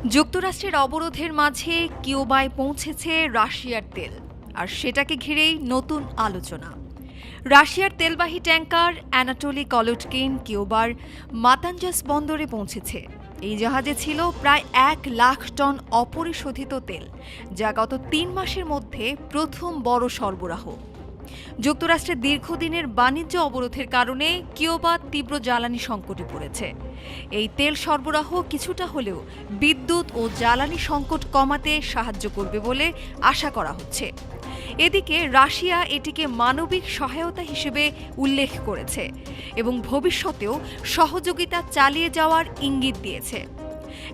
যুক্তরাষ্ট্রের অবরোধের মাঝে কিউবায় পৌঁছেছে রাশিয়ার তেল, আর সেটাকে ঘিরেই নতুন আলোচনা। রাশিয়ার তেলবাহী ট্যাঙ্কার অ্যানাটোলি কলোটকিন কিউবার মাতাঞ্জাস বন্দরে পৌঁছেছে। এই জাহাজে ছিল প্রায় 1,00,000 টন অপরিশোধিত তেল, যা গত 3 মাসের মধ্যে প্রথম বড় সরবরাহ। যুক্তরাষ্ট্রের দীর্ঘদিনের বাণিজ্য অবরোধের কারণে কিউবা তীব্র জ্বালানি সংকটে পড়েছে। এই তেল সরবরাহ কিছুটা হলেও বিদ্যুৎ ও জ্বালানি সংকট কমাতে সাহায্য করবে বলে আশা করা হচ্ছে। এদিকে রাশিয়া এটিকে মানবিক সহায়তা হিসেবে উল্লেখ করেছে এবং ভবিষ্যতেও সহযোগিতা চালিয়ে যাওয়ার ইঙ্গিত দিয়েছে।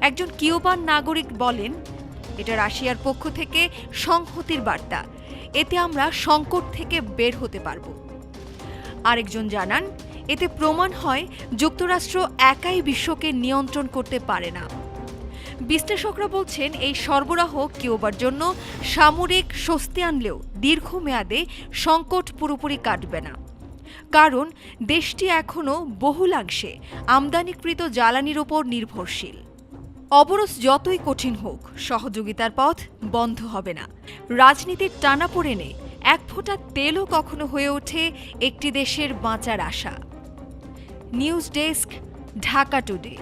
একজন কিউবান নাগরিক বলেন, এটা রাশিয়ার পক্ষ থেকে সংহতির বার্তা, এতে আমরা সংকট থেকে বের হতে পারব। আরেকজন জানান, এতে প্রমাণ হয় যুক্তরাষ্ট্র একাই বিশ্বকে নিয়ন্ত্রণ করতে পারে না। বিশ্লেষকরা বলছেন, এই সরবরাহ কিউবার জন্য সামরিক স্বস্তি আনলেও দীর্ঘমেয়াদে সংকট পুরোপুরি কাটবে না, কারণ দেশটি এখনও বহুলাংশে আমদানিকৃত জ্বালানির ওপর নির্ভরশীল। অবরোধ যতই কঠিন হোক, সহযোগিতার পথ বন্ধ হবে না। রাজনীতির টানাপোড়েনে এক ফোঁটা তেলও কখনো হয়ে ওঠে একটি দেশের বাঁচার আশা। News desk, Dhaka today.